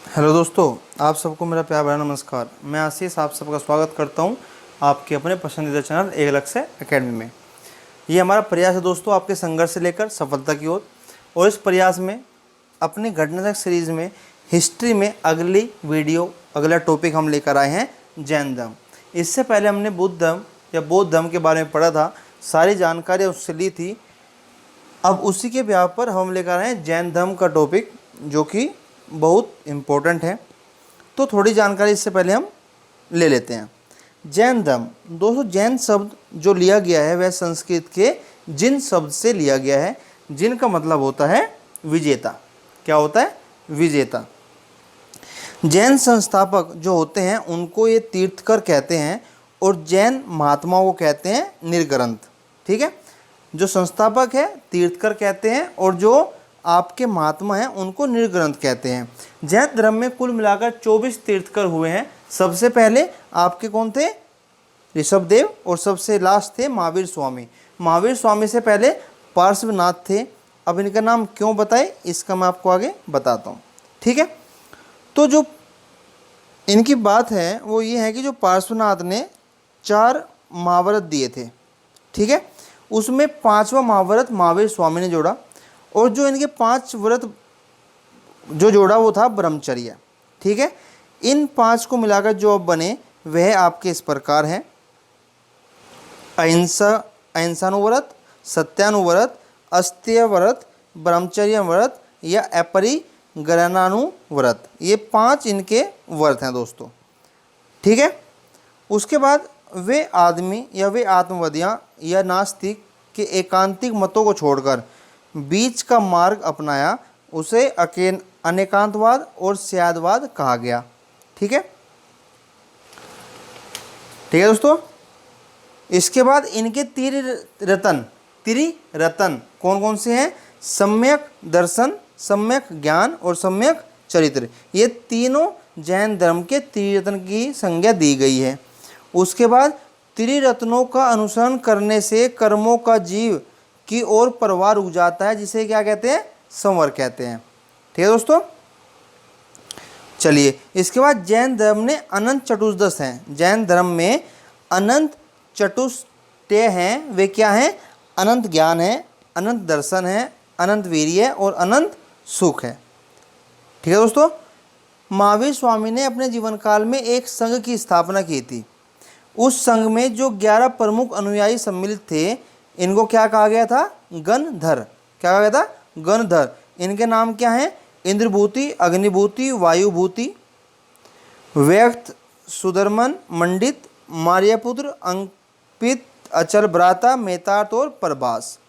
Hello दोस्तों, आप सबको मेरा प्यार भरा नमस्कार। मैं आशीष आप सबका स्वागत करता हूं आपके अपने पसंदीदा चैनल एक अलग से एकेडमी में। ये हमारा प्रयास है दोस्तों, आपके संघर्ष से लेकर सफलता की ओर। और इस प्रयास में अपनी घटनात्मक सीरीज़ में हिस्ट्री में अगला टॉपिक हम लेकर आए हैं जैन धर्म। इससे पहले हमने बुद्ध धर्म या बौद्ध धर्म के बारे में पढ़ा था, सारी जानकारी उससे ली थी। अब उसी के ब्याह पर हम लेकर आए हैं जैन धर्म का टॉपिक, जो कि बहुत इम्पोर्टेंट है। तो थोड़ी जानकारी इससे पहले हम ले लेते हैं। जैन धर्म दोस्तों, जैन शब्द जो लिया गया है वह संस्कृत के जिन शब्द से लिया गया है। जिन का मतलब होता है विजेता। क्या होता है? विजेता। जैन संस्थापक जो होते हैं उनको ये तीर्थकर कहते हैं और जैन महात्माओं को कहते हैं निर्ग्रंथ। ठीक है, जो संस्थापक है तीर्थकर कहते हैं और जो आपके महात्मा हैं उनको निर्ग्रंथ कहते हैं। जैन धर्म में कुल मिलाकर 24 तीर्थकर हुए हैं। सबसे पहले आपके कौन थे? ऋषभदेव। और सबसे लास्ट थे महावीर स्वामी। महावीर स्वामी से पहले पार्श्वनाथ थे। अब इनका नाम क्यों बताए इसका मैं आपको आगे बताता हूँ। ठीक है, तो जो इनकी बात है वो ये है कि जो पार्श्वनाथ ने 4 महाव्रत दिए थे, ठीक है, उसमें 5वां महाव्रत महावीर स्वामी ने जोड़ा। और जो इनके 5 व्रत जो जोड़ा वो था ब्रह्मचर्य। ठीक है, इन 5 को मिलाकर जो अब बने वह आपके इस प्रकार हैं: अहिंसानुव्रत, सत्यानुव्रत, अस्तेय व्रत, ब्रह्मचर्य व्रत या अपरिग्रहणानुव्रत। ये 5 इनके व्रत हैं दोस्तों। ठीक है, उसके बाद वे आदमी या वे आत्मवादियाँ या नास्तिक के एकांतिक मतों को छोड़कर बीच का मार्ग अपनाया। उसे अनेकांतवाद और स्यादवाद कहा गया। ठीक है, ठीक है दोस्तों। इसके बाद इनके त्रिरत्न कौन कौन से हैं? सम्यक दर्शन, सम्यक ज्ञान और सम्यक चरित्र। ये तीनों जैन धर्म के त्रिरत्न की संज्ञा दी गई है। उसके बाद त्रिरत्नों का अनुसरण करने से कर्मों का जीव की ओर प्रवाह रुक जाता है, जिसे क्या कहते हैं? संवर कहते हैं। ठीक है दोस्तों, चलिए इसके बाद जैन धर्म ने अनंत चतुर्दश हैं। जैन धर्म में अनंत चतुष्टय हैं। वे क्या हैं? अनंत ज्ञान है, अनंत दर्शन है, अनंत वीर्य और अनंत सुख है। ठीक है दोस्तों, महावीर स्वामी ने अपने जीवन काल में एक संघ की स्थापना की थी। उस संघ में जो 11 प्रमुख अनुयायी सम्मिलित थे, इनको क्या कहा गया था? गणधर। क्या कहा गया था? गणधर। इनके नाम क्या हैं? इंद्रभूति, अग्निभूति, वायुभूति, व्यक्त, सुधर्मन, मंडित, मार्यपुत्र, अंकित, अचल भ्राता, मेतार्थ और प्रभास।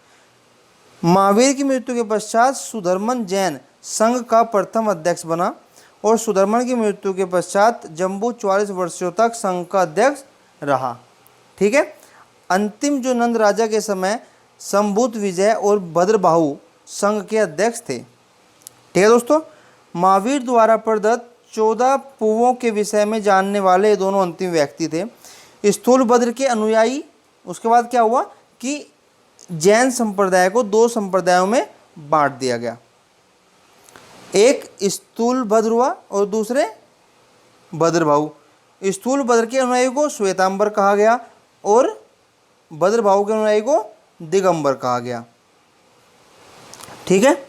महावीर की मृत्यु के पश्चात सुधर्मन जैन संघ का प्रथम अध्यक्ष बना और सुधर्मन की मृत्यु के पश्चात जम्बू 44 वर्षों तक संघ का अध्यक्ष रहा। ठीक है, अंतिम जो नंद राजा के समय संभूत विजय और भद्रबाहु संघ के अध्यक्ष थे। ठीक है दोस्तों, महावीर द्वारा प्रदत्त 14 पुवों के विषय में जानने वाले ये दोनों अंतिम व्यक्ति थे। स्थूलभद्र के अनुयायी। उसके बाद क्या हुआ कि जैन संप्रदाय को 2 संप्रदायों में बांट दिया गया। एक स्थूलभद्र हुआ और दूसरे भद्रबाहु। स्थूलभद्र के अनुयायी को श्वेतांबर कहा गया और भद्रबाहु के अनुयायी को दिगंबर कहा गया। ठीक है,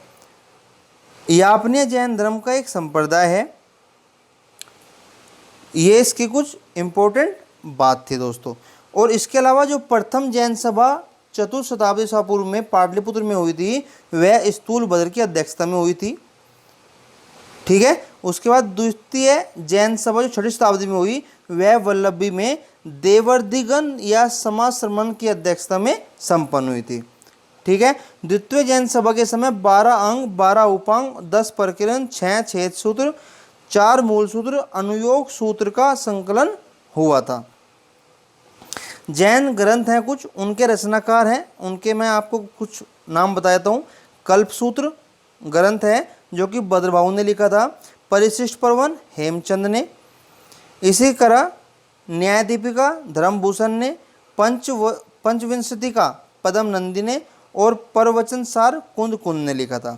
यापनीय जैन धर्म का एक संप्रदाय है। ये इसकी कुछ इंपॉर्टेंट बात थी दोस्तों। और इसके अलावा जो प्रथम जैन सभा चतुर्थ शताब्दी ईसा पूर्व में पाटलिपुत्र में हुई थी, वह स्थूलभद्र की अध्यक्षता में हुई थी। ठीक है, उसके बाद द्वितीय जैन सभा जो 6ठी शताब्दी में हुई, वह वल्लभी में देवर्धिगन या समाश्रमण की अध्यक्षता में संपन्न हुई थी। ठीक है, द्वितीय जैन सभा के समय 12 अंग, 12 उपांग, 10 प्रकीर्णन, 6 छेद सूत्र, 4 मूल सूत्र, अनुयोग सूत्र का संकलन हुआ था। जैन ग्रंथ हैं कुछ, उनके रचनाकार हैं, उनके मैं आपको कुछ नाम बताता हूँ। कल्पसूत्र ग्रंथ है जो कि भद्रबाहु ने लिखा था। परिशिष्ट पर्वन हेमचंद ने। इसी तरह न्यायदीपिका धर्मभूषण ने। पंचविंशति पदम नंदी ने और प्रवचन सार कुंद ने लिखा था।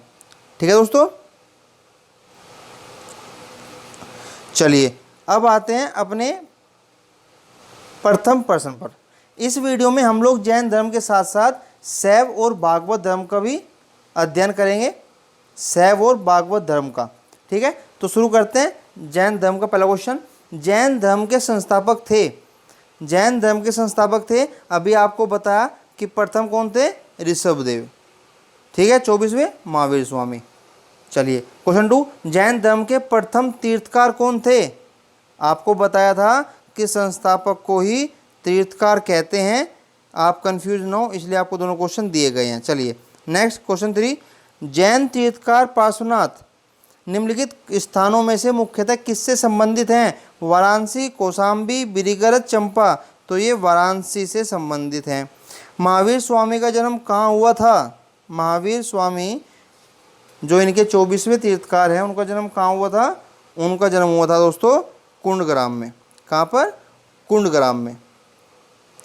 ठीक है दोस्तों, चलिए अब आते हैं अपने प्रथम प्रश्न पर। इस वीडियो में हम लोग जैन धर्म के साथ साथ शैव और भागवत धर्म का भी अध्ययन करेंगे, शैव और भागवत धर्म का। ठीक है, तो शुरू करते हैं। जैन धर्म का पहला क्वेश्चन, जैन धर्म के संस्थापक थे, जैन धर्म के संस्थापक थे, अभी आपको बताया कि प्रथम कौन थे, ऋषभदेव। ठीक है, 24वें महावीर स्वामी। चलिए क्वेश्चन 2, जैन धर्म के प्रथम तीर्थकार कौन थे, आपको बताया था कि संस्थापक को ही तीर्थकार कहते हैं। आप कंफ्यूज न हो इसलिए आपको दोनों क्वेश्चन दिए गए हैं। चलिए नेक्स्ट क्वेश्चन 3, जैन तीर्थकार पार्श्वनाथ निम्नलिखित स्थानों में से मुख्यतः किससे संबंधित हैं, वाराणसी, कौशाम्बी, बिरिगरज, चंपा। तो ये वाराणसी से संबंधित हैं। महावीर स्वामी का जन्म कहाँ हुआ था, महावीर स्वामी जो इनके 24वें तीर्थकार हैं उनका जन्म कहाँ हुआ था, उनका जन्म हुआ था दोस्तों कुंडग्राम में। कहाँ पर, कुंडग्राम में,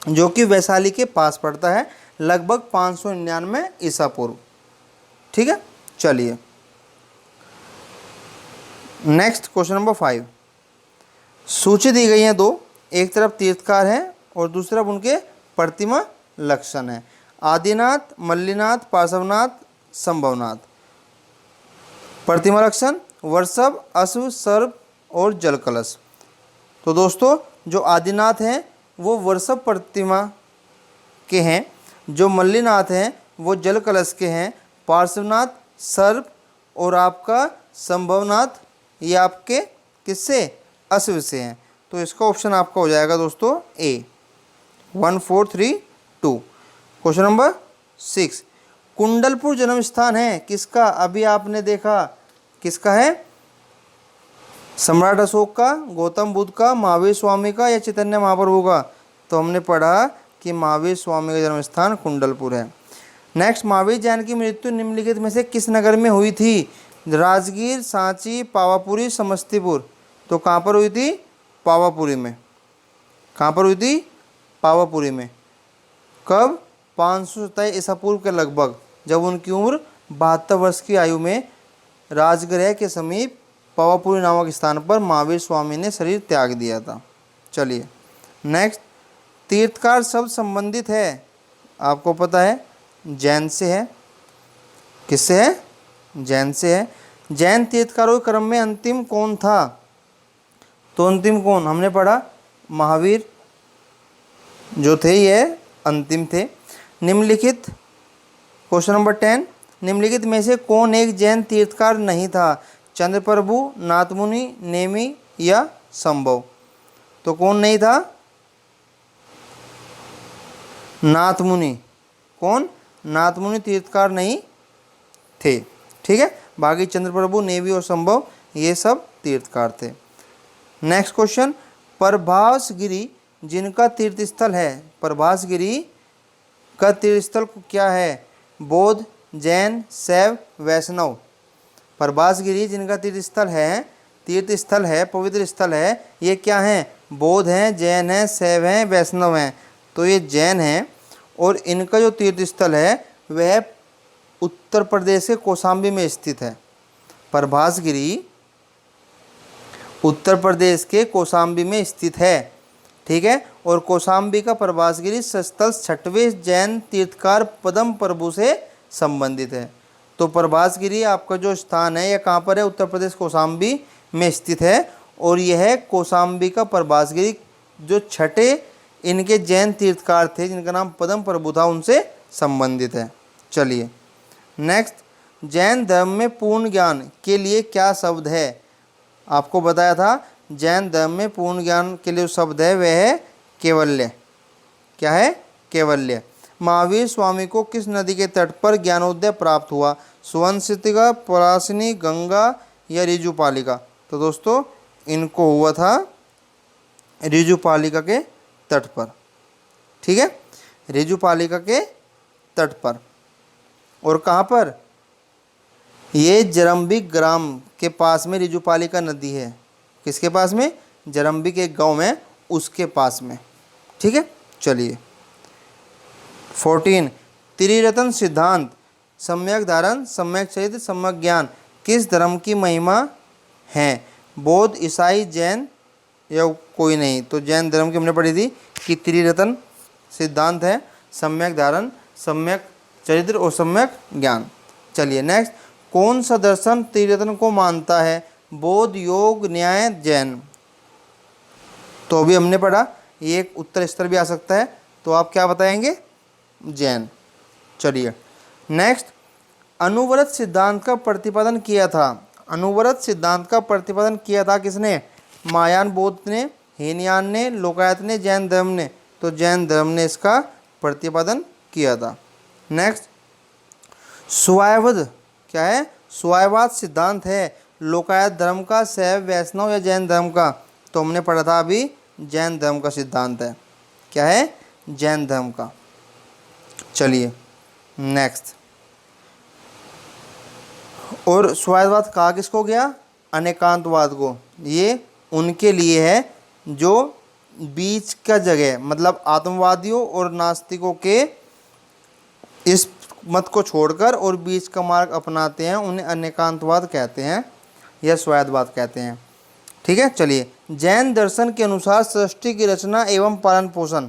जो कि वैशाली के पास पड़ता है, लगभग 599 ईसा पूर्व। ठीक है, चलिए नेक्स्ट क्वेश्चन नंबर 5, सूची दी गई है दो, एक तरफ तीर्थकार हैं और दूसरी तरफ उनके प्रतिमा लक्षण है। आदिनाथ, मल्लीनाथ, पार्श्वनाथ, संभवनाथ। प्रतिमा लक्षण वर्षभ, अश्व, सर्प और जल कलश। तो दोस्तों जो आदिनाथ हैं वो वर्षभ प्रतिमा के हैं, जो मल्लीनाथ हैं वो जल कलश के हैं, पार्श्वनाथ सर्प और आपका संभवनाथ ये आपके किससे, अश्व से हैं। तो इसका ऑप्शन आपका हो जाएगा दोस्तों ए, 1 4 3 2। क्वेश्चन नंबर 6, कुंडलपुर जन्म स्थान है किसका, अभी आपने देखा किसका है, सम्राट अशोक का, गौतम बुद्ध का, महावीर स्वामी का या चैतन्य महाप्रभु का। तो हमने पढ़ा कि महावीर स्वामी का जन्म स्थान कुंडलपुर है। नेक्स्ट, महावीर जैन की मृत्यु निम्नलिखित में से किस नगर में हुई थी, राजगीर, सांची, पावापुरी, समस्तीपुर। तो कहाँ पर हुई थी, पावापुरी में। कहाँ पर हुई थी, पावापुरी में। कब, 527 ईसा पूर्व के लगभग, जब उनकी उम्र 72 वर्ष की आयु में राजगृह के समीप पावापुरी नामक स्थान पर महावीर स्वामी ने शरीर त्याग दिया था। चलिए नेक्स्ट, तीर्थकार शब्द संबंधित है, आपको पता है जैन से है, किससे है, जैन से है। जैन तीर्थकारों के क्रम में अंतिम कौन था, तो अंतिम कौन, हमने पढ़ा महावीर जो थे ये अंतिम थे। निम्नलिखित क्वेश्चन नंबर 10, निम्नलिखित में से कौन एक जैन तीर्थकार नहीं था, चंद्रप्रभु, नाथमुनि, नेमी या संभव। तो कौन नहीं था, नाथमुनि। कौन, नाथमुनि तीर्थकार नहीं थे। ठीक है, बाकी चंद्रप्रभु, नेमी और संभव ये सब तीर्थकार थे। नेक्स्ट क्वेश्चन, प्रभासगिरी जिनका तीर्थस्थल है, प्रभासगिरी का तीर्थस्थल क्या है, बौद्ध, जैन, शैव, वैष्णव। प्रभासगिरी जिनका तीर्थस्थल है, पवित्र स्थल है, ये क्या हैं, बौद्ध हैं, जैन हैं, शैव हैं, वैष्णव हैं। तो ये जैन हैं और इनका जो तीर्थस्थल है वह उत्तर प्रदेश के कौशाम्बी में स्थित है। प्रभासगिरी उत्तर प्रदेश के कौशाम्बी में स्थित है। ठीक है, और कौशाम्बी का प्रभासगिरी स्थल 6वें जैन तीर्थकार पद्म प्रभु से संबंधित है। तो प्रभासगिरी आपका जो स्थान है यह कहाँ पर है, उत्तर प्रदेश कौशाम्बी में स्थित है और यह कौशाम्बी का प्रभासगिरी जो 6ठे इनके जैन तीर्थकार थे जिनका नाम पद्म प्रभु था उनसे संबंधित है। चलिए नेक्स्ट, जैन धर्म में पूर्ण ज्ञान के लिए क्या शब्द है, आपको बताया था जैन धर्म में पूर्ण ज्ञान के लिए शब्द है वह है कैवल्य। क्या है, कैवल्य। महावीर स्वामी को किस नदी के तट पर ज्ञानोदय प्राप्त हुआ, सुवनसितिका, पराशनी, गंगा या ऋजुपालिका। तो दोस्तों इनको हुआ था ऋजुपालिका के तट पर। ठीक है, ऋजुपालिका के तट पर। और कहाँ पर, ये जरम्बिक ग्राम के पास में ऋजुपालिका नदी है। किसके पास में, जरम्बिक एक गांव में उसके पास में। ठीक है, चलिए 14, त्रिरत्न सिद्धांत, सम्यक धारण, सम्यक चरित्र, सम्यक ज्ञान किस धर्म की महिमा है, बौद्ध, ईसाई, जैन या कोई नहीं। तो जैन धर्म की हमने पढ़ी थी कि त्रिरत्न सिद्धांत है, सम्यक धारण, सम्यक चरित्र और सम्यक ज्ञान। चलिए नेक्स्ट, कौन सा दर्शन त्रिरत्न को मानता है? बौद्ध, योग, न्याय, जैन। तो अभी हमने पढ़ा, ये एक उत्तर इस तरह भी आ सकता है, तो आप क्या बताएंगे? जैन। चलिए नेक्स्ट, अनुव्रत सिद्धांत का प्रतिपादन किया था। अनुव्रत सिद्धांत का प्रतिपादन किया था किसने? महायान बौद्ध ने, हीनयान ने, लोकायत ने, जैन धर्म ने। तो जैन धर्म ने इसका प्रतिपादन किया था। नेक्स्ट, स्वायवद क्या है? स्वायवाद सिद्धांत है लोकायत धर्म का, शैव, वैष्णव या जैन धर्म का? तो हमने पढ़ा था अभी, जैन धर्म का सिद्धांत है। क्या है? जैन धर्म का। चलिए नेक्स्ट, और स्वायत्तवाद कहा किसको गया? अनेकांतवाद को। ये उनके लिए है जो बीच का जगह, मतलब आत्मवादियों और नास्तिकों के इस मत को छोड़कर और बीच का मार्ग अपनाते हैं, उन्हें अनेकांतवाद कहते हैं या स्वायत्तवाद कहते हैं। ठीक है। चलिए, जैन दर्शन के अनुसार सृष्टि की रचना एवं पालन पोषण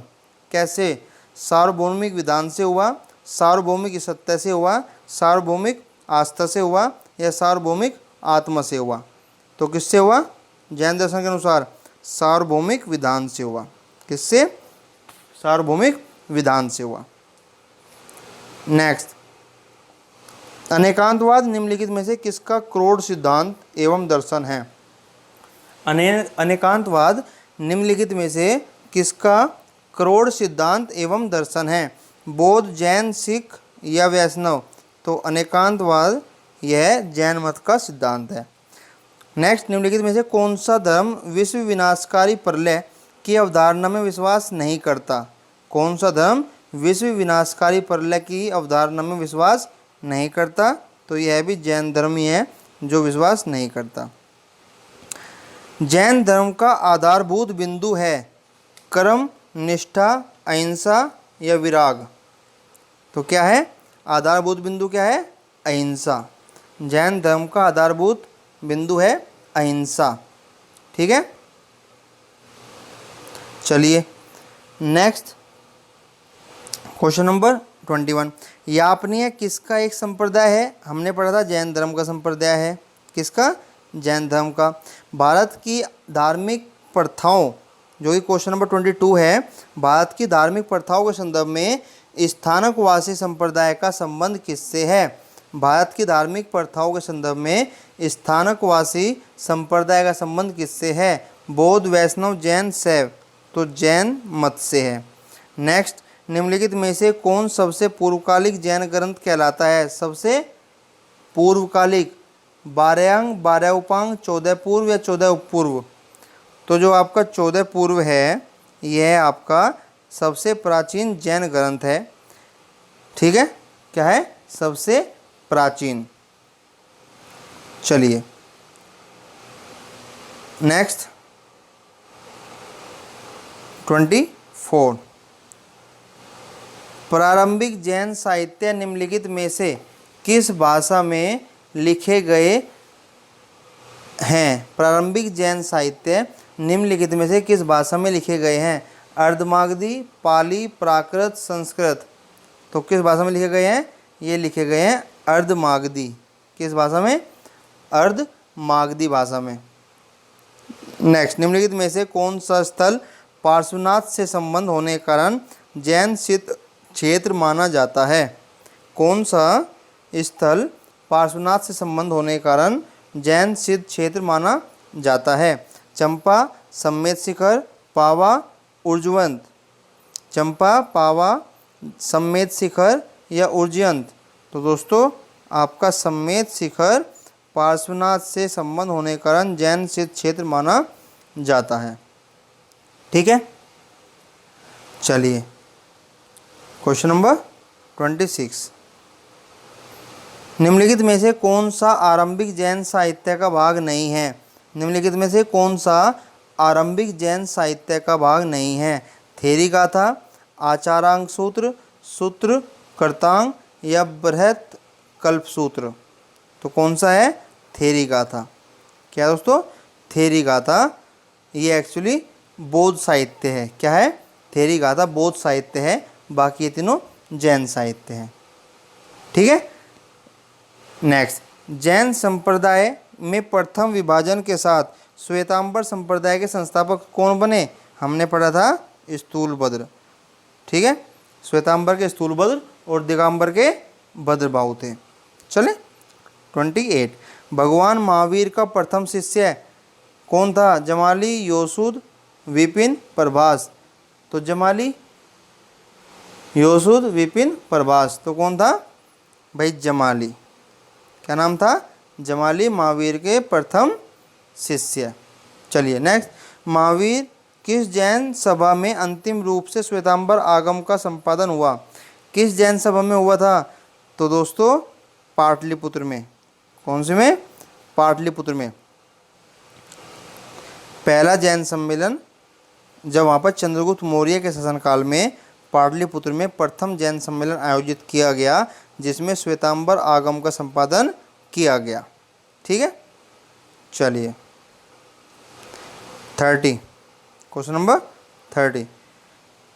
कैसे? सार्वभौमिक विधान से हुआ, सार्वभौमिक सत्य से हुआ, सार्वभौमिक आस्था से हुआ या सार्वभौमिक आत्मा से हुआ? तो किससे हुआ? जैन दर्शन के अनुसार सार्वभौमिक विधान से हुआ। किससे? सार्वभौमिक विधान से हुआ। नेक्स्ट, अनेकांतवाद निम्नलिखित में से किसका क्रोड सिद्धांत एवं दर्शन है? अनेकांतवाद निम्नलिखित में से किसका क्रोड सिद्धांत एवं दर्शन है? बौद्ध, जैन, सिख या वैष्णव? तो अनेकांतवाद यह जैन मत का सिद्धांत है। नेक्स्ट, निम्नलिखित में से कौन सा धर्म विश्व विनाशकारी प्रलय की अवधारणा में विश्वास नहीं करता? कौन सा धर्म विश्व विनाशकारी प्रलय की अवधारणा में विश्वास नहीं करता? तो यह भी जैन धर्म ही है जो विश्वास नहीं करता। जैन धर्म का आधारभूत बिंदु है कर्म, निष्ठा, अहिंसा या विराग? तो क्या है आधारभूत बिंदु? क्या है? अहिंसा। जैन धर्म का आधारभूत बिंदु है अहिंसा। ठीक है। चलिए नेक्स्ट, क्वेश्चन नंबर 21, यापनीय किसका एक संप्रदाय है? हमने पढ़ा था जैन धर्म का संप्रदाय है। किसका? जैन धर्म का। भारत की धार्मिक प्रथाओं, जो कि क्वेश्चन नंबर 22 है, भारत की धार्मिक प्रथाओं के संदर्भ में स्थानकवासी संप्रदाय का संबंध किससे है? भारत की धार्मिक प्रथाओं के संदर्भ में स्थानकवासी संप्रदाय का संबंध किससे है? बौद्ध, वैष्णव, जैन, शैव? तो जैन मत से है। नेक्स्ट, निम्नलिखित में से कौन सबसे पूर्वकालिक जैन ग्रंथ कहलाता है? सबसे पूर्वकालिक 12 अंग, 12 उपांग, 14 पूर्व या 14 उपपूर्व? तो जो आपका 14 पूर्व है, यह आपका सबसे प्राचीन जैन ग्रंथ है। ठीक है। क्या है? सबसे प्राचीन। चलिए नेक्स्ट, 24, प्रारंभिक जैन साहित्य निम्नलिखित में से किस भाषा में लिखे गए हैं? प्रारंभिक जैन साहित्य निम्नलिखित में से किस भाषा में लिखे गए हैं? अर्धमागधी, पाली, प्राकृत, संस्कृत? तो किस भाषा में लिखे गए हैं? ये लिखे गए हैं अर्धमागधी। किस भाषा में? अर्धमागधी भाषा में। नेक्स्ट, निम्नलिखित में से कौन सा स्थल पार्श्वनाथ से संबंध होने के कारण जैन सिद्ध क्षेत्र माना जाता है? कौन सा स्थल पार्श्वनाथ से संबंध होने के कारण जैन सिद्ध क्षेत्र माना जाता है? चंपा, सम्मेद शिखर, पावा, उर्जवंत? चंपा, पावा, सम्मेद शिखर या उर्जयंत? तो दोस्तों आपका सम्मेद शिखर पार्श्वनाथ से संबंध होने के कारण जैन सिद्ध क्षेत्र माना जाता है। ठीक है। चलिए क्वेश्चन नंबर 26, निम्नलिखित में से कौन सा आरंभिक जैन साहित्य का भाग नहीं है? निम्नलिखित में से कौन सा आरंभिक जैन साहित्य का भाग नहीं है? थेरी गाथा, आचारांग सूत्र, सूत्र कर्तांग या बृहत कल्प सूत्र? तो कौन सा है? थेरी गाथा। क्या दोस्तों? थेरीगाथा, ये एक्चुअली बौद्ध साहित्य है। क्या है? थेरीगाथा बौद्ध साहित्य है, बाकी ये तीनों जैन साहित्य हैं। ठीक है। नेक्स्ट, जैन संप्रदाय में प्रथम विभाजन के साथ श्वेतांबर संप्रदाय के संस्थापक कौन बने? हमने पढ़ा था स्थूलभद्र। ठीक है, श्वेतांबर के स्थूलभद्र और दिगंबर के भद्रबाहु थे। चले 28, भगवान महावीर का प्रथम शिष्य कौन था? जमाली, योसूद, विपिन, प्रभास। तो जमाली, योसूद, विपिन, प्रभास। तो कौन था भाई? जमाली। क्या नाम था? जमाली महावीर के प्रथम शिष्य। चलिए नेक्स्ट, महावीर किस जैन सभा में अंतिम रूप से श्वेतांबर आगम का संपादन हुआ? किस जैन सभा में हुआ था? तो दोस्तों पाटलिपुत्र में। कौन से में? पाटलिपुत्र में। पहला जैन सम्मेलन जब वहाँ पर चंद्रगुप्त मौर्य के शासनकाल में पाटलिपुत्र में प्रथम जैन सम्मेलन आयोजित किया गया, जिसमें श्वेतांबर आगम का संपादन किया गया। ठीक है। चलिए 30, क्वेश्चन नंबर 30,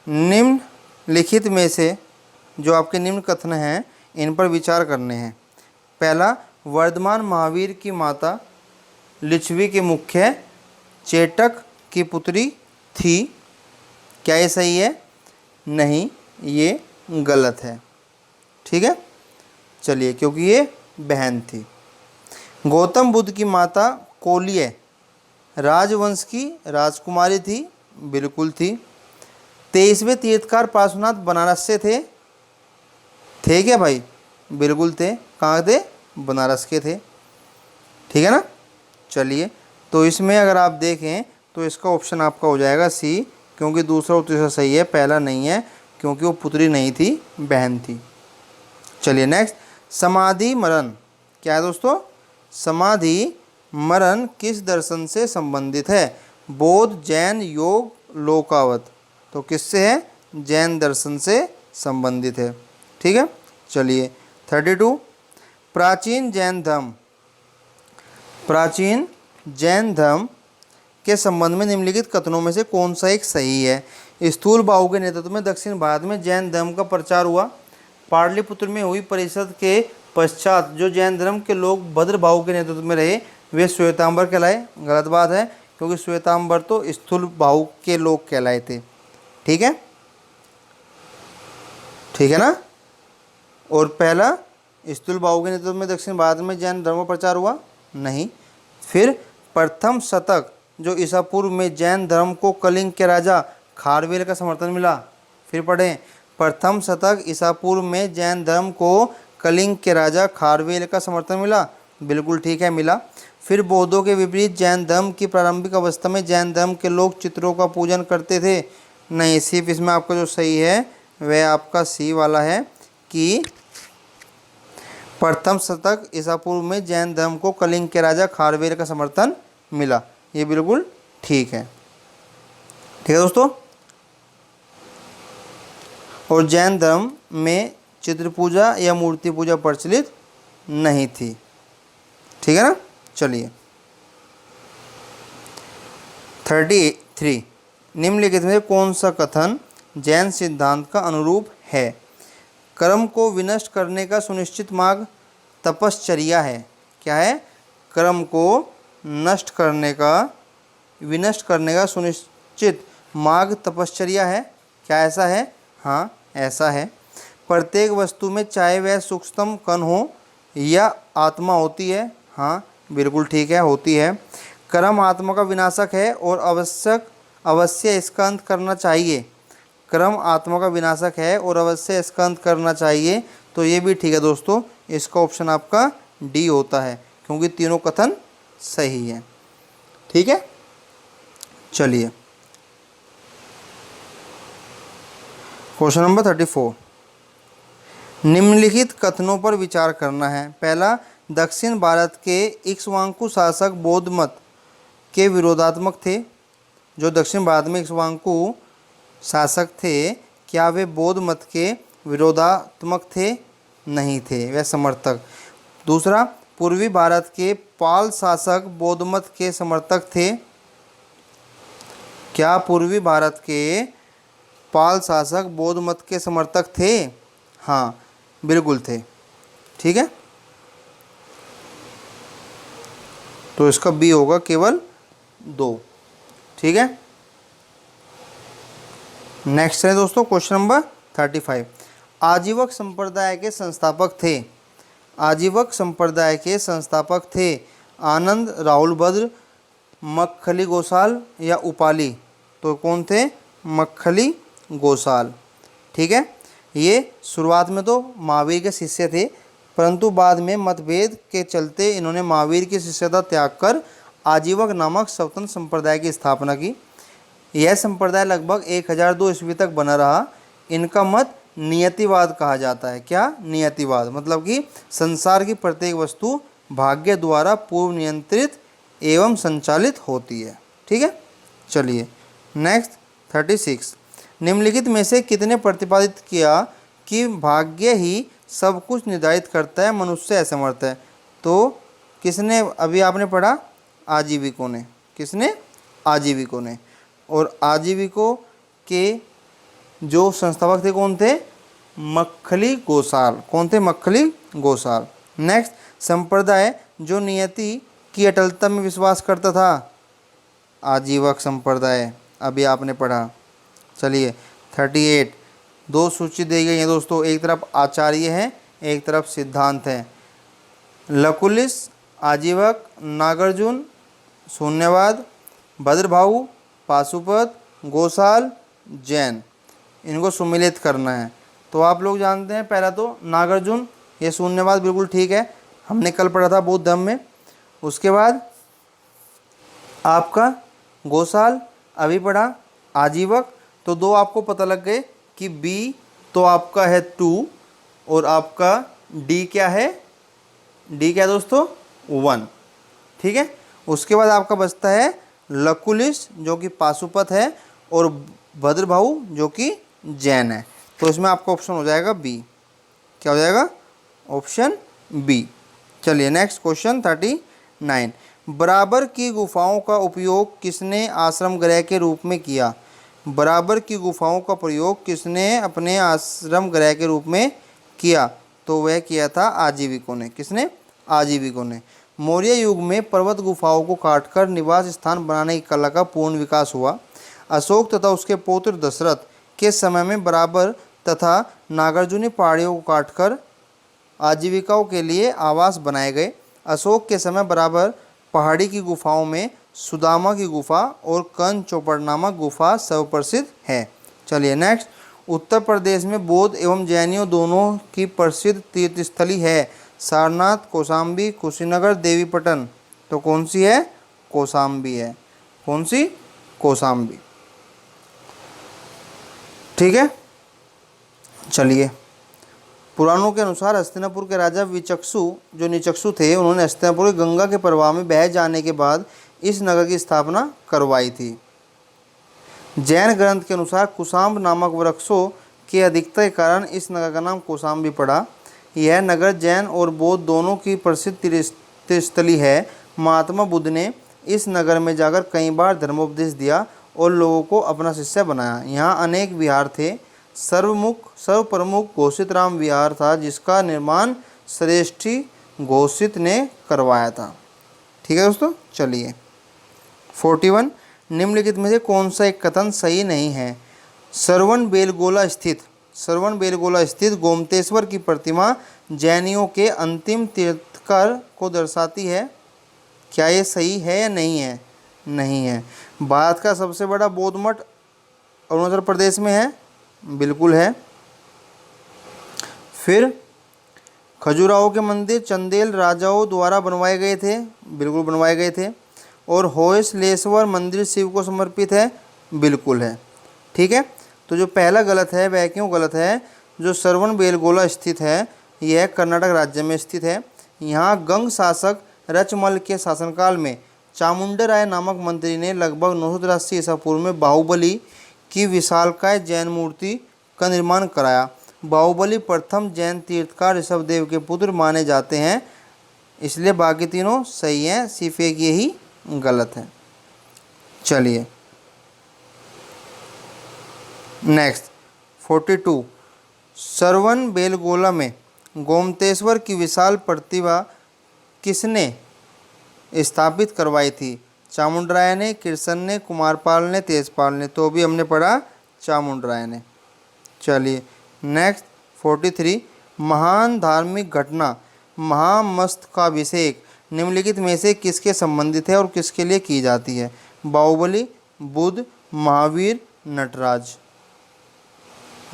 निम्नलिखित में से जो आपके निम्न कथन हैं इन पर विचार करने हैं। पहला, वर्धमान महावीर की माता लिच्छवी के मुख्य चेटक की पुत्री थी। क्या ये सही है? नहीं, ये गलत है। ठीक है। चलिए, क्योंकि ये बहन थी। गौतम बुद्ध की माता कोलिय राजवंश की राजकुमारी थी। बिल्कुल थी। 23वें तीर्थकार पार्श्वनाथ बनारस से थे। थे क्या भाई? बिल्कुल थे। कहाँ थे? बनारस के थे। ठीक है ना। चलिए, तो इसमें अगर आप देखें तो इसका ऑप्शन आपका हो जाएगा सी, क्योंकि दूसरा और तीसरा सही है, पहला नहीं है, क्योंकि वो पुत्री नहीं थी, बहन थी। चलिए नेक्स्ट, समाधि मरण। क्या है दोस्तों? समाधि मरण किस दर्शन से संबंधित है? बौद्ध, जैन, योग, लोकावत। तो किससे है? जैन दर्शन से संबंधित है। ठीक है। चलिए 32, प्राचीन जैन धर्म के संबंध में निम्नलिखित कथनों में से कौन सा एक सही है? स्थूलबाहु के नेतृत्व में दक्षिण भारत में जैन धर्म का प्रचार हुआ। पाटलिपुत्र में हुई परिषद के पश्चात जो जैन धर्म के लोग भद्रबाहु के नेतृत्व में रहे वे श्वेतांबर कहलाए। गलत बात है, क्योंकि श्वेतांबर तो स्थूलबाहु के लोग कहलाए थे। ठीक है, ठीक है ना। और पहला, स्थूलबाहु के नेतृत्व में दक्षिण भारत में जैन धर्म का प्रचार हुआ, नहीं। फिर प्रथम शतक जो ईसा पूर्व में जैन धर्म को कलिंग के राजा खारवेल का समर्थन मिला। फिर पढ़ें, प्रथम शतक ईसा पूर्व में जैन धर्म को कलिंग के राजा खारवेल का समर्थन मिला। बिल्कुल ठीक है, मिला। फिर बौद्धों के विपरीत जैन धर्म की प्रारंभिक अवस्था में जैन धर्म के लोग चित्रों का पूजन करते थे। नहीं, सिर्फ इसमें आपका जो सही है वह आपका सी वाला है कि प्रथम शतक ईसा पूर्व में जैन धर्म को कलिंग के राजा खारवेल का समर्थन मिला। ये बिल्कुल ठीक है। ठीक है दोस्तों। और जैन धर्म में चित्र पूजा या मूर्ति पूजा प्रचलित नहीं थी। ठीक है ना। चलिए 33, निम्नलिखित में कौन सा कथन जैन सिद्धांत का अनुरूप है? कर्म को विनष्ट करने का सुनिश्चित मार्ग तपश्चर्या है। क्या है? कर्म को विनष्ट करने का सुनिश्चित मार्ग तपश्चर्या है। क्या ऐसा है? हाँ, ऐसा है। प्रत्येक वस्तु में चाहे वह सूक्ष्मतम कण हो या आत्मा होती है। हाँ, बिल्कुल ठीक है, होती है। कर्म आत्मा का विनाशक है और अवश्य इसका अंत करना चाहिए। कर्म आत्मा का विनाशक है और अवश्य इसका अंत करना चाहिए। तो ये भी ठीक है दोस्तों, इसका ऑप्शन आपका डी होता है, क्योंकि तीनों कथन सही है। ठीक है। चलिए क्वेश्चन नंबर 34, निम्नलिखित कथनों पर विचार करना है। पहला, दक्षिण भारत के इक्ष्वाकु शासक बौद्ध मत के विरोधात्मक थे। जो दक्षिण भारत में इक्ष्वाकु शासक थे, क्या वे बौद्ध मत के विरोधात्मक थे? नहीं थे, वे समर्थक। दूसरा, पूर्वी भारत के पाल शासक बौद्ध मत के समर्थक थे? क्या पूर्वी भारत के पाल शासक बौद्ध मत के समर्थक थे? हाँ, बिल्कुल थे। ठीक है, तो इसका बी होगा केवल 2। ठीक है, नेक्स्ट है दोस्तों क्वेश्चन नंबर 35। आजीवक संप्रदाय के संस्थापक थे? आजीवक संप्रदाय के संस्थापक थे आनंद, राहुल भद्र, मक्खली गोसाल या उपाली? तो कौन थे? मक्खली गोसाल। ठीक है, ये शुरुआत में तो महावीर के शिष्य थे, परंतु बाद में मतभेद के चलते इन्होंने महावीर की शिष्यता त्याग कर आजीवक नामक स्वतंत्र संप्रदाय की स्थापना की। यह संप्रदाय लगभग 1002 ईस्वी तक बना रहा। इनका मत नियतिवाद कहा जाता है। क्या? नियतिवाद, मतलब कि संसार की प्रत्येक वस्तु भाग्य द्वारा पूर्व नियंत्रित एवं संचालित होती है। ठीक है, चलिए नेक्स्ट 36। निम्नलिखित में से कितने प्रतिपादित किया कि भाग्य ही सब कुछ निर्धारित करता है, मनुष्य असमर्थ है? तो किसने? अभी आपने पढ़ा आजीविकों ने। किसने? आजीविकों ने। और आजीविकों के जो संस्थापक थे कौन थे? मक्खली गोसाल। कौन थे? मक्खली गोसाल। नेक्स्ट, संप्रदाय जो नियति की अटलता में विश्वास करता था? आजीवक संप्रदाय, अभी आपने पढ़ा। चलिए 38। 2 सूची दी गई है दोस्तों, एक तरफ आचार्य है, एक तरफ सिद्धांत है। लकुलिस आजीवक, नागार्जुन शून्यवाद, भद्रभाऊ, पाशुपत, गोसाल, जैन। इनको सुमिलित करना है। तो आप लोग जानते हैं, पहला तो नागार्जुन, ये शून्यवाद बिल्कुल ठीक है, हमने कल पढ़ा था बौद्ध धर्म में। उसके बाद आपका गोसाल, अभी पढ़ा आजीवक। तो 2 आपको पता लग गए कि बी तो आपका है 2 और आपका डी क्या है? डी क्या दोस्तों? 1। ठीक है, उसके बाद आपका बचता है लकुलिस जो कि पाशुपत है और भद्रभाऊ जो कि जैन है। तो इसमें आपका ऑप्शन हो जाएगा बी। क्या हो जाएगा? Option B. चलिए नेक्स्ट क्वेश्चन 39। बराबर की गुफाओं का उपयोग किसने आश्रम गृह के रूप में किया? बराबर की गुफाओं का प्रयोग किसने अपने आश्रम गृह के रूप में किया? तो वह किया था आजीविकों ने। किसने? आजीविकों ने। मौर्य युग में पर्वत गुफाओं को काटकर निवास स्थान बनाने की कला का पूर्ण विकास हुआ। अशोक तथा उसके पौत्र दशरथ के समय में बराबर तथा नागार्जुनी पहाड़ियों को काटकर आजीविकाओं के लिए आवास बनाए गए। अशोक के समय बराबर पहाड़ी की गुफाओं में सुदामा की गुफा और कन चौपड़ नामक गुफा सर्वप्रसिद्ध है। चलिए नेक्स्ट, उत्तर प्रदेश में बौद्ध एवं जैनियों दोनों की प्रसिद्ध तीर्थस्थली है सारनाथ, कौशाम्बी, कुशीनगर, देवीपटन। तो कौन सी है? कौशाम्बी है। कौन सी? कौशाम्बी। ठीक है, चलिए पुराणों के अनुसार हस्तिनापुर के राजा विचक्षु जो निचक्षु थे, उन्होंने हस्तिनापुर गंगा के प्रवाह में बह जाने के बाद इस नगर की स्थापना करवाई थी। जैन ग्रंथ के अनुसार कुशाम्ब नामक वृक्षों की अधिकता के कारण इस नगर का नाम कौशाम्बी पड़ा। यह नगर जैन और बौद्ध दोनों की प्रसिद्ध तीर्थस्थली है। महात्मा बुद्ध ने इस नगर में जाकर कई बार धर्मोपदेश दिया और लोगों को अपना शिष्य बनाया। यहाँ अनेक विहार थे। सर्वप्रमुख घोषित राम विहार था जिसका निर्माण श्रेष्ठी घोषित ने करवाया था। ठीक है दोस्तों, चलिए 41। निम्नलिखित में से कौन सा एक कथन सही नहीं है? श्रवण बेलगोला स्थित गोमतेश्वर की प्रतिमा जैनियों के अंतिम तीर्थंकर को दर्शाती है। क्या ये सही है या नहीं है? नहीं है। भारत का सबसे बड़ा बौद्ध मठ अरुणाचल प्रदेश में है। बिल्कुल है। फिर खजुराहो के मंदिर चंदेल राजाओं द्वारा बनवाए गए थे। बिल्कुल बनवाए गए थे। और होयसलेश्वर मंदिर शिव को समर्पित है। बिल्कुल है। ठीक है, तो जो पहला गलत है वह क्यों गलत है? जो श्रवण बेलगोला स्थित है यह कर्नाटक राज्य में स्थित है। यहाँ गंग शासक रचमल के शासनकाल में चामुंडराय नामक मंत्री ने लगभग 983 ईसा पूर्व में बाहुबली की विशालकाय जैन मूर्ति का निर्माण कराया। बाहुबली प्रथम जैन तीर्थकार ऋषभदेव के पुत्र माने जाते हैं। इसलिए बाकी तीनों सही हैं, सिर्फ एक यही गलत है। चलिए नेक्स्ट 42। श्रवण बेलगोला में गोमतेश्वर की विशाल प्रतिभा किसने स्थापित करवाई थी? चामुंडराय ने, किरसन ने, कुमारपाल ने, तेजपाल ने। तो भी हमने पढ़ा चामुंडराय ने। चलिए नेक्स्ट 43। महान धार्मिक घटना महामस्तकाभिषेक निम्नलिखित में से किसके संबंधित है और किसके लिए की जाती है? बाहुबली, बुध, महावीर, नटराज।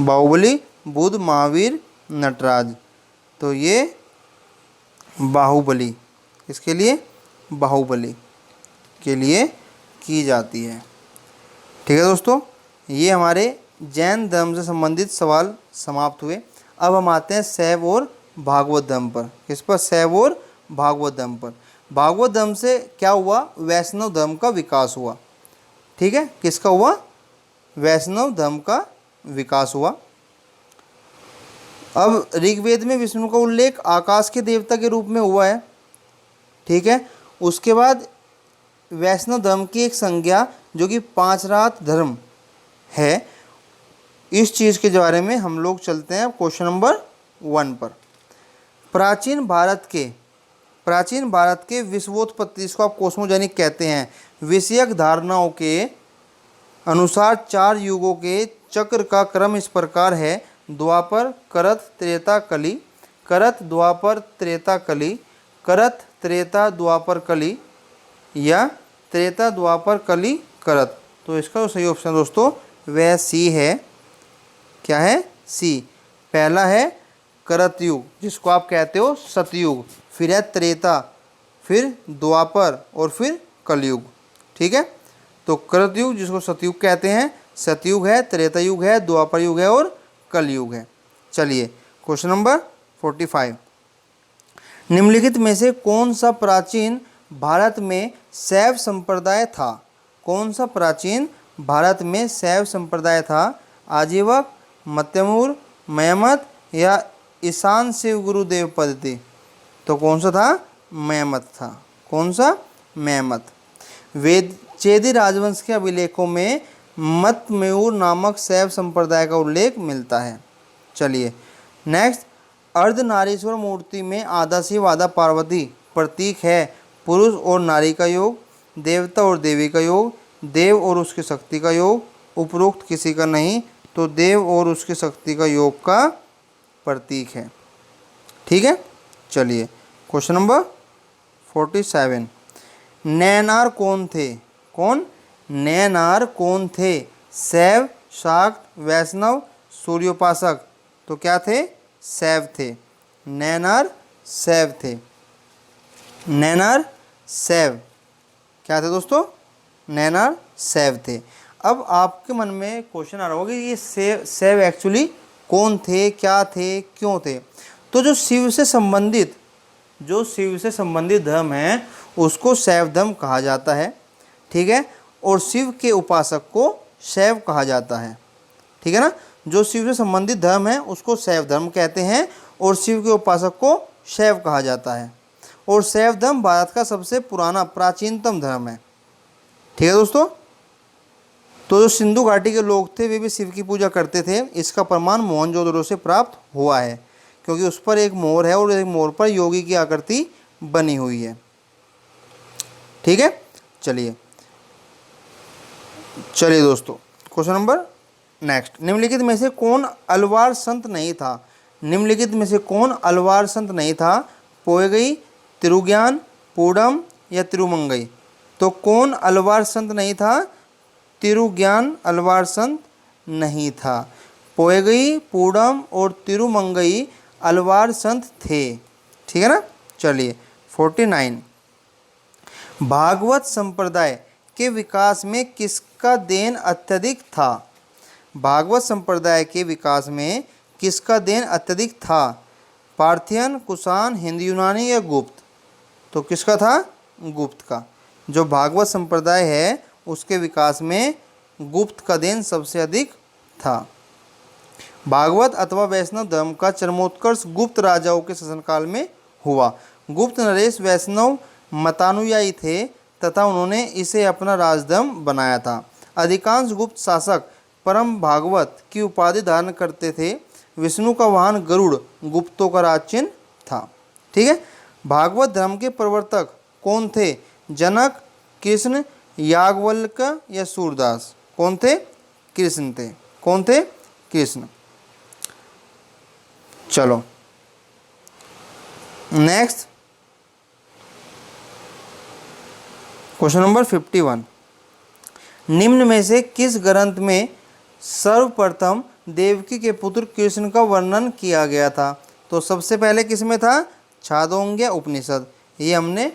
बाहुबली, बुध, महावीर, नटराज। तो ये बाहुबली, किसके लिए? बाहुबली के लिए की जाती है। ठीक है दोस्तों, ये हमारे जैन धर्म से संबंधित सवाल समाप्त हुए। अब हम आते हैं शैव और भागवत धर्म पर। किस पर? शैव और भागवत धर्म पर। भागवत धर्म से क्या हुआ? वैष्णव धर्म का विकास हुआ। ठीक है, किसका हुआ? वैष्णव धर्म का विकास हुआ। अब ऋग्वेद में विष्णु का उल्लेख आकाश के देवता के रूप में हुआ है। ठीक है, उसके बाद वैष्णव धर्म की एक संज्ञा जो कि पांचरात धर्म है, इस चीज़ के बारे में हम लोग चलते हैं क्वेश्चन नंबर 1 पर। प्राचीन भारत के विश्वोत्पत्ति, इसको आप कॉस्मोजेनिक कहते हैं, विषयक धारणाओं के अनुसार 4 युगों के चक्र का क्रम इस प्रकार है: द्वापर, करत, त्रेता, कली, करत, द्वापर, त्रेता, कली, करत, त्रेता, द्वापर, कली, या त्रेता, द्वापर, कली, करत। तो इसका जो सही ऑप्शन दोस्तों वह सी है। क्या है? सी। पहला है करत युग, जिसको आप कहते हो सतयुग, फिर है त्रेता, फिर द्वापर और फिर कलयुग। ठीक है, तो करत युग जिसको सतयुग कहते हैं, सतयुग है, त्रेता युग है, द्वापर युग है और कलयुग है। चलिए क्वेश्चन नंबर 45। निम्नलिखित में से कौन सा प्राचीन भारत में शैव संप्रदाय था? कौन सा प्राचीन भारत में शैव संप्रदाय था? आजीवक, मत्यमूर, मयमत या ईशान शिव गुरुदेव पद्धति? तो कौन सा था? मयमत था। कौन सा? मयमत। चेदी राजवंश के अभिलेखों में मतमयूर नामक शैव संप्रदाय का उल्लेख मिलता है। चलिए नेक्स्ट, अर्धनारीश्वर मूर्ति में आधा शिव आधा पार्वती प्रतीक है पुरुष और नारी का योग, देवता और देवी का योग, देव और उसकी शक्ति का योग, उपरोक्त किसी का नहीं। तो देव और उसकी शक्ति का योग का प्रतीक है। ठीक है, चलिए क्वेश्चन नंबर 47। नैनार कौन थे? कौन? नैनार कौन थे? शैव, शाक्त, वैष्णव, सूर्योपासक। तो क्या थे? शैव थे। नैनार शैव थे। नैनार शैव क्या थे दोस्तों? नैनार शैव थे। अब आपके मन में क्वेश्चन आ रहा होगा कि ये शैव एक्चुअली कौन थे, क्या थे, क्यों थे? तो जो शिव से संबंधित धर्म है उसको शैव धर्म कहा जाता है। ठीक है, और शिव के उपासक को शैव कहा जाता है। ठीक है ना, जो शिव से संबंधित धर्म है उसको शैव धर्म कहते हैं और शिव के उपासक को शैव कहा जाता है। और शैव धर्म भारत का सबसे पुराना प्राचीनतम धर्म है। ठीक है दोस्तों, तो जो सिंधु घाटी के लोग थे वे भी शिव की पूजा करते थे। इसका प्रमाण मोहनजोदड़ो से प्राप्त हुआ है, क्योंकि उस पर एक मोर है और एक मोर पर योगी की आकृति बनी हुई है। ठीक है, चलिए दोस्तों क्वेश्चन नंबर नेक्स्ट। निम्नलिखित में से कौन अलवार संत नहीं था? निम्नलिखित में से कौन अलवार संत नहीं था? पोयगई, तिरुज्ञान, पूडम या तिरुमंगई। तो कौन अलवार संत नहीं था? तिरुज्ञान अलवार संत नहीं था। पोयगई, पूडम और तिरुमंगई अलवार संत थे। ठीक है ना, चलिए 49। भागवत संप्रदाय के विकास में किसका देन अत्यधिक था? भागवत संप्रदाय के विकास में किसका देन अत्यधिक था? पार्थियन, कुषाण, हिंद यूनानी या गुप्त? तो किसका था? गुप्त का। जो भागवत संप्रदाय है उसके विकास में गुप्त का देन सबसे अधिक था। भागवत अथवा वैष्णव धर्म का चरमोत्कर्ष गुप्त राजाओं के शासनकाल में हुआ। गुप्त नरेश वैष्णव मतानुयायी थे तथा उन्होंने इसे अपना राजधर्म बनाया था। अधिकांश गुप्त शासक परम भागवत की उपाधि धारण करते थे। विष्णु का वाहन गरुड़ गुप्तों का राज चिन्ह था। ठीक है, भागवत धर्म के प्रवर्तक कौन थे? जनक, कृष्ण, याज्ञवल्क्य या सूरदास? कौन थे? कृष्ण थे। कौन थे? कृष्ण। चलो नेक्स्ट क्वेश्चन नंबर 51। निम्न में से किस ग्रंथ में सर्वप्रथम देवकी के पुत्र कृष्ण का वर्णन किया गया था? तो सबसे पहले किस में था? छांदोग्य उपनिषद। ये हमने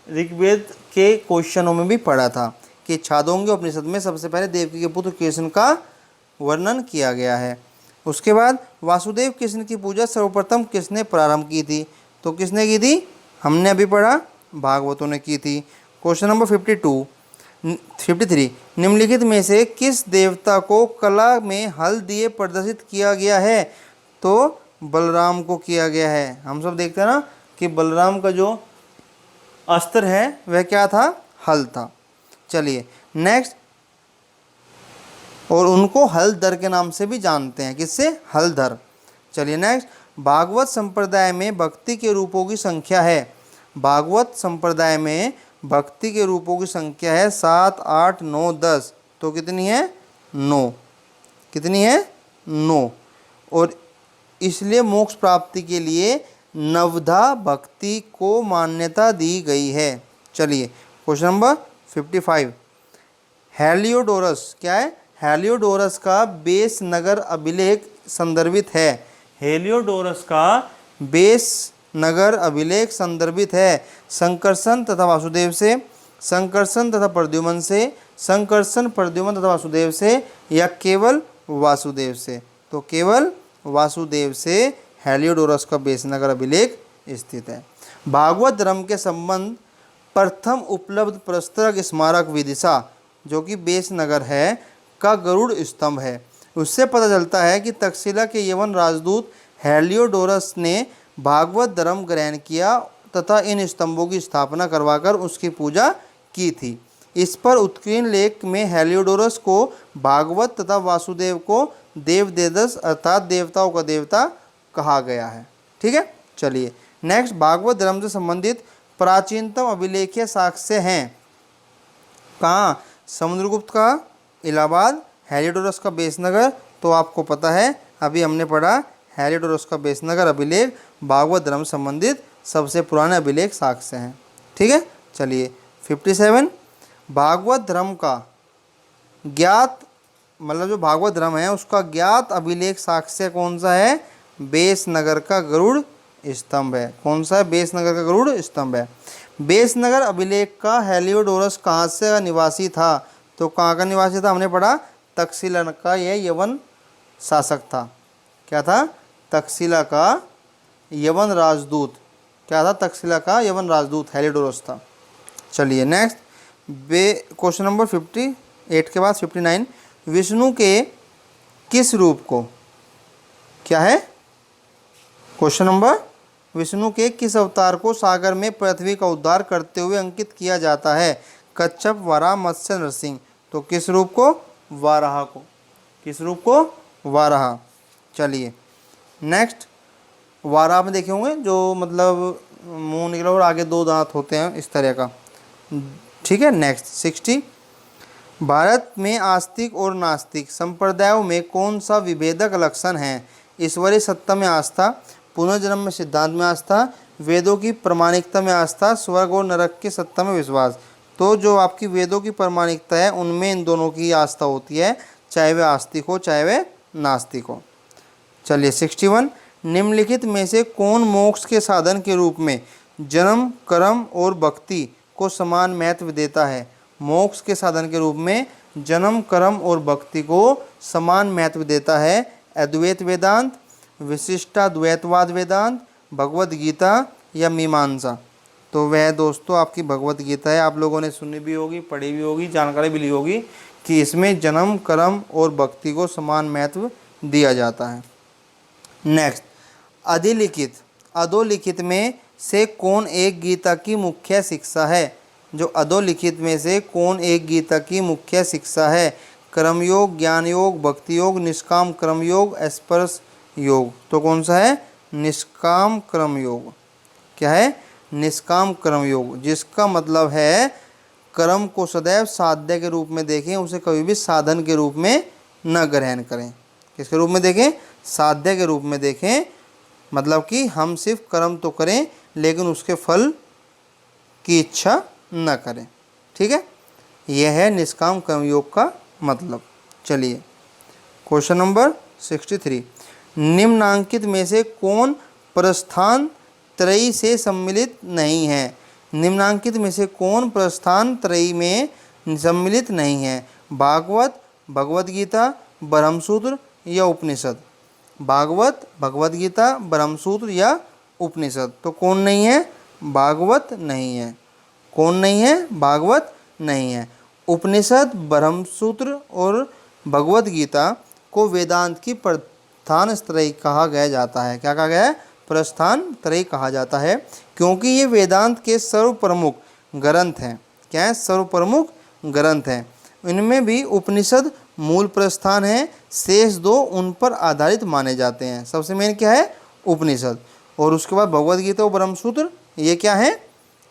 ऋग्वेद के क्वेश्चनों में भी पढ़ा था कि छांदोग्य उपनिषद में सबसे पहले देवकी के पुत्र कृष्ण का वर्णन किया गया है। उसके बाद वासुदेव कृष्ण की पूजा सर्वप्रथम किसने प्रारंभ की थी? तो किसने की थी? हमने अभी पढ़ा, भागवतों ने की थी। Question number 53। निम्नलिखित में से किस देवता को कला में हल दिए प्रदर्शित किया गया है? तो बलराम को किया गया है। हम सब देखते हैं ना कि बलराम का जो अस्त्र है वह क्या था? हल था। चलिए नेक्स्ट, और उनको हलधर के नाम से भी जानते हैं। किससे? हलधर। चलिए नेक्स्ट, भागवत संप्रदाय में भक्ति के रूपों की संख्या है। भागवत संप्रदाय में भक्ति के रूपों की संख्या है 7, 8, 9, 10। तो कितनी है? 9। कितनी है? 9। और इसलिए मोक्ष प्राप्ति के लिए नवधा भक्ति को मान्यता दी गई है। चलिए क्वेश्चन नंबर 55। हेलियोडोरस क्या है? हेलियोडोरस का बेस नगर अभिलेख संदर्भित है। हेलियोडोरस का बेस नगर अभिलेख संदर्भित है संकर्षण तथा वासुदेव से, संकर्षण तथा प्रद्युम्न से, संकर्षण, प्रद्युम्न तथा वासुदेव से, या केवल वासुदेव से? तो केवल वासुदेव से हेलियोडोरस का बेस नगर अभिलेख स्थित है। भागवत धर्म के संबंध प्रथम उपलब्ध प्रस्तरक स्मारक विदिशा, जो कि बेस नगर है, का गरुड़ स्तंभ है। उससे पता चलता है कि तक्षशिला के यवन राजदूत हेलियोडोरस ने भागवत धर्म ग्रहण किया तथा इन स्तंभों की स्थापना करवाकर उसकी पूजा की थी। इस पर उत्कीर्ण लेख में हेलियोडोरस को भागवत तथा वासुदेव को देवदेदस अर्थात देवताओं का देवता कहा गया है। ठीक है, चलिए नेक्स्ट, भागवत धर्म से संबंधित प्राचीनतम अभिलेखीय साक्ष्य हैं। कहाँ? समुद्रगुप्त का इलाहाबाद, हेलियोडोरस का बेसनगर, तो आपको पता है अभी हमने पढ़ा हेलियोडोरस का बेसनगर अभिलेख भागवत धर्म संबंधित सबसे पुराने अभिलेख साक्ष्य हैं। ठीक है, चलिए 57। भागवत धर्म का ज्ञात मतलब जो भागवत धर्म है उसका ज्ञात अभिलेख साक्ष्य कौन सा है? बेसनगर का गरुड़ स्तंभ है। कौन सा है? बेसनगर का गरुड़ स्तंभ है। बेसनगर अभिलेख का हेलियोडोरस कहाँ से का निवासी था? तो कहाँ का निवासी था? हमने पढ़ा तक्षशिला का यह यवन शासक था। क्या था? तक्षशिला का यवन राजदूत। क्या था? तक्षशिला का यवन राजदूत हेलियोडोरस था। चलिए नेक्स्ट, क्वेश्चन नंबर 58 के बाद 59। विष्णु के किस रूप को क्या है? क्वेश्चन नंबर, विष्णु के किस अवतार को सागर में पृथ्वी का उद्धार करते हुए अंकित किया जाता है? कच्छप, वराह, मत्स्य, नरसिंह। तो किस रूप को? वाराह को। किस रूप को? वाराह। चलिए नेक्स्ट, वाराह में देखे होंगे जो मतलब मुंह निकला और आगे 2 दांत होते हैं इस तरह का। ठीक है, नेक्स्ट 60। भारत में आस्तिक और नास्तिक संप्रदायों में कौन सा विभेदक लक्षण है? ईश्वरीय सत्ता में आस्था, पुनर्जन्म में सिद्धांत में आस्था, वेदों की प्रामाणिकता में आस्था, स्वर्ग और नरक की सत्ता में विश्वास। तो जो आपकी वेदों की प्रामाणिकता है उनमें इन दोनों की आस्था होती है, चाहे वे आस्तिक हो चाहे वे नास्तिक हो। चलिए 61। निम्नलिखित में से कौन मोक्ष के साधन के रूप में जन्म, कर्म और भक्ति को समान महत्व देता है? मोक्ष के साधन के रूप में जन्म, कर्म और भक्ति को समान महत्व देता है अद्वैत वेदांत, विशिष्टाद्वैतवाद वेदांत, भगवद गीता या मीमांसा? तो वह दोस्तों आपकी भगवद गीता है। आप लोगों ने सुनी भी होगी, पढ़ी भी होगी, जानकारी भी ली होगी कि इसमें जन्म, कर्म और भक्ति को समान महत्व दिया जाता है। नेक्स्ट, अधिलिखित अधोलिखित में से कौन एक गीता की मुख्य शिक्षा है? जो अधोलिखित में से कौन एक गीता की मुख्य शिक्षा है? कर्मयोग, ज्ञान योग, भक्ति योग, निष्काम कर्म योग, स्पर्श योग। तो कौन सा है? निष्काम कर्म योग। क्या है? निष्काम कर्म योग, जिसका मतलब है कर्म को सदैव साध्य के रूप में देखें, उसे कभी भी साधन के रूप में न ग्रहण करें। किसके रूप में देखें? साध्य के रूप में देखें। मतलब कि हम सिर्फ कर्म तो करें लेकिन उसके फल की इच्छा न करें। ठीक है, यह है निष्काम कर्मयोग का मतलब। चलिए क्वेश्चन नंबर 63, निम्नांकित में से कौन प्रस्थान त्रयी से सम्मिलित नहीं है? निम्नांकित में से कौन प्रस्थान त्रयी में सम्मिलित नहीं है? भागवत, भगवद गीता, ब्रह्मसूत्र या उपनिषद? भागवत, भगवद गीता, ब्रह्मसूत्र या उपनिषद? तो कौन नहीं है? भागवत नहीं है। कौन नहीं है? भागवत नहीं है। उपनिषद, ब्रह्मसूत्र और भगवद गीता को वेदांत की प्रस्थान त्रयी कहा गया जाता है। क्या कहा गया है? प्रस्थान त्रयी कहा जाता है, क्योंकि ये वेदांत के सर्व प्रमुख ग्रंथ हैं। क्या है? सर्व प्रमुख ग्रंथ हैं। इनमें भी उपनिषद मूल प्रस्थान है, शेष दो उन पर आधारित माने जाते हैं। सबसे मेन क्या है? उपनिषद। और उसके बाद भगवद गीता और ब्रह्मसूत्र, ये क्या है?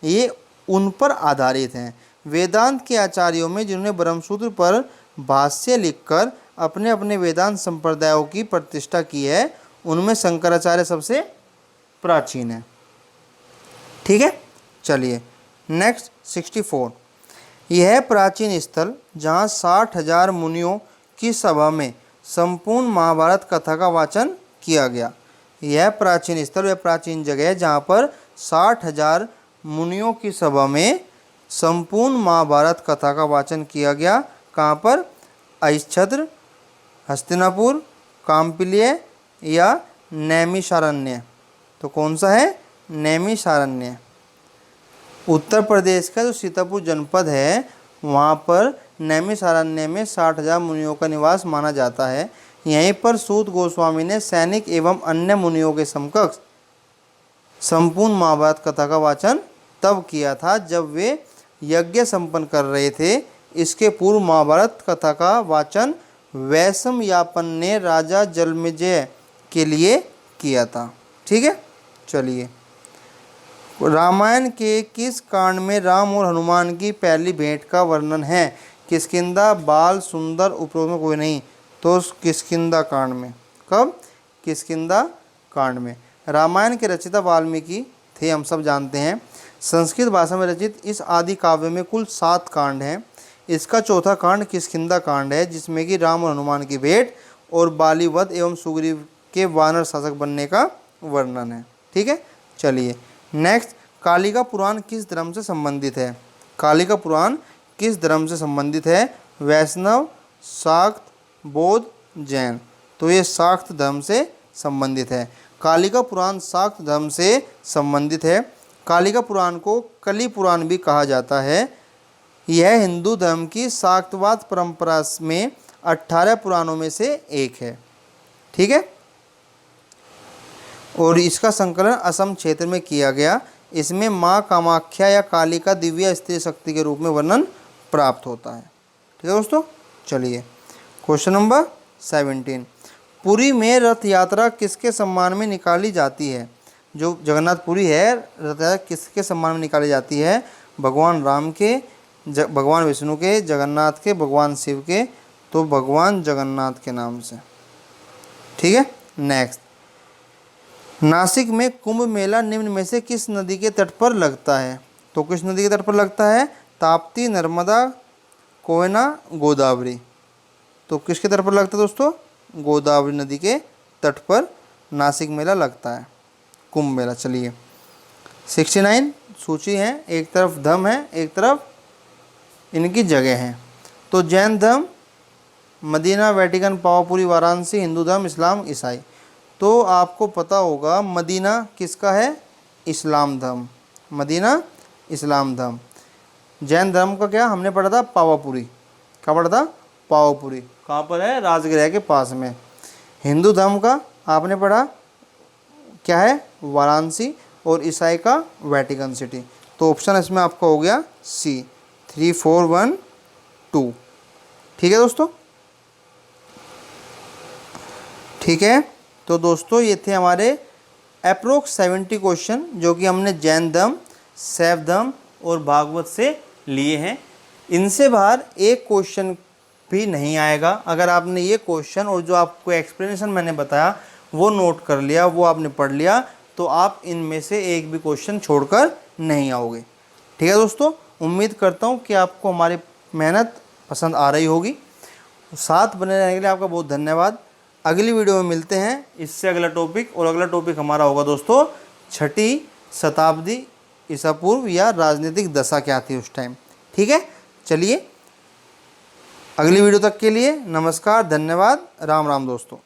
ये उन पर आधारित हैं। वेदांत के आचार्यों में जिन्होंने ब्रह्मसूत्र पर भाष्य लिखकर अपने अपने वेदांत संप्रदायों की प्रतिष्ठा की है, उनमें शंकराचार्य सबसे प्राचीन है। ठीक है, चलिए नेक्स्ट 64, यह प्राचीन स्थल जहाँ 60,000 मुनियों की सभा में संपूर्ण महाभारत कथा का वाचन किया गया। यह प्राचीन स्थल, वह प्राचीन जगह है जहाँ पर 60,000 मुनियों की सभा में संपूर्ण महाभारत कथा का वाचन किया गया। कहाँ पर? अहिच्छत्र, हस्तिनापुर, काम्पिल्य या नैमिषारण्य? तो कौन सा है? नैमिषारण्य। उत्तर प्रदेश का जो सीतापुर जनपद है, वहाँ पर नैमिषारण्य में 60,000 मुनियों का निवास माना जाता है। यहीं पर सूत गोस्वामी ने सैनिक एवं अन्य मुनियों के समकक्ष संपूर्ण महाभारत कथा का वाचन तब किया था जब वे यज्ञ संपन्न कर रहे थे। इसके पूर्व महाभारत कथा का वाचन वैशम्यापन ने राजा जन्मेजय के लिए किया था। ठीक है, चलिए रामायण के किस कांड में राम और हनुमान की पहली भेंट का वर्णन है? किष्किंधा, बाल, सुंदर, उपरोक्त में कोई नहीं। तो किष्किंधा कांड में। कब? किष्किंधा कांड में। रामायण के रचयिता वाल्मीकि थे, हम सब जानते हैं। संस्कृत भाषा में रचित इस आदि काव्य में कुल 7 कांड हैं। इसका चौथा कांड किष्किंधा कांड है, जिसमें कि राम और हनुमान की भेंट और बाली वध एवं सुग्रीव के वानर शासक बनने का वर्णन है। ठीक है, चलिए नेक्स्ट, कालिका पुराण किस धर्म से संबंधित है? कालिका पुराण किस धर्म से संबंधित है? वैष्णव, शाक्त, बौद्ध, जैन? तो ये शाक्त धर्म से संबंधित है। कालिका पुराण शाक्त धर्म से संबंधित है। कालिका पुराण को कली पुराण भी कहा जाता है। यह हिंदू धर्म की शाक्तवाद परंपरा में 18 पुराणों में से एक है। ठीक है, और इसका संकलन असम क्षेत्र में किया गया। इसमें माँ कामाख्या या काली का दिव्य स्त्री शक्ति के रूप में वर्णन प्राप्त होता है। ठीक है दोस्तों, चलिए क्वेश्चन नंबर 17, पुरी में रथ यात्रा किसके सम्मान में निकाली जाती है? जो जगन्नाथपुरी है, रथ यात्रा किसके सम्मान में निकाली जाती है? भगवान राम के, भगवान विष्णु के, जगन्नाथ के, भगवान शिव के? तो भगवान जगन्नाथ के नाम से। ठीक है, नेक्स्ट, नासिक में कुंभ मेला निम्न में से किस नदी के तट पर लगता है? तो किस नदी के तट पर लगता है? ताप्ती, नर्मदा, कोयना, गोदावरी? तो किसके तट पर लगता है दोस्तों? गोदावरी नदी के तट पर नासिक मेला लगता है, कुंभ मेला। चलिए 69 सूची है, एक तरफ धर्म है, एक तरफ इनकी जगह है। तो जैन धर्म मदीना, वेटिकन, पावापुरी, वाराणसी। हिंदू धर्म इस्लाम, ईसाई। तो आपको पता होगा मदीना किसका है? इस्लाम धर्म। मदीना इस्लाम धर्म। जैन धर्म का क्या हमने पढ़ा था? पावापुरी। क्या पढ़ा था? पावापुरी। कहाँ पर है? राजगृह के पास में। हिंदू धर्म का आपने पढ़ा क्या है? वाराणसी। और ईसाई का वेटिकन सिटी। तो ऑप्शन इसमें आपका हो गया सी, 3412। ठीक है दोस्तों, ठीक है। तो दोस्तों ये थे हमारे अप्रोक्स 70 क्वेश्चन जो कि हमने जैन धर्म, शैव धर्म और भागवत से लिए हैं। इनसे बाहर एक क्वेश्चन भी नहीं आएगा। अगर आपने ये क्वेश्चन और जो आपको एक्सप्लेनेशन मैंने बताया वो नोट कर लिया, वो आपने पढ़ लिया, तो आप इनमें से एक भी क्वेश्चन छोड़कर नहीं आओगे। ठीक है दोस्तों, उम्मीद करता हूँ कि आपको हमारी मेहनत पसंद आ रही होगी। साथ बने रहने के लिए आपका बहुत धन्यवाद। अगली वीडियो में मिलते हैं इससे अगला टॉपिक, और अगला टॉपिक हमारा होगा दोस्तों 6ठी शताब्दी ईसा पूर्व या राजनीतिक दशा क्या थी उस टाइम। ठीक है, चलिए अगली वीडियो तक के लिए नमस्कार, धन्यवाद, राम राम दोस्तों।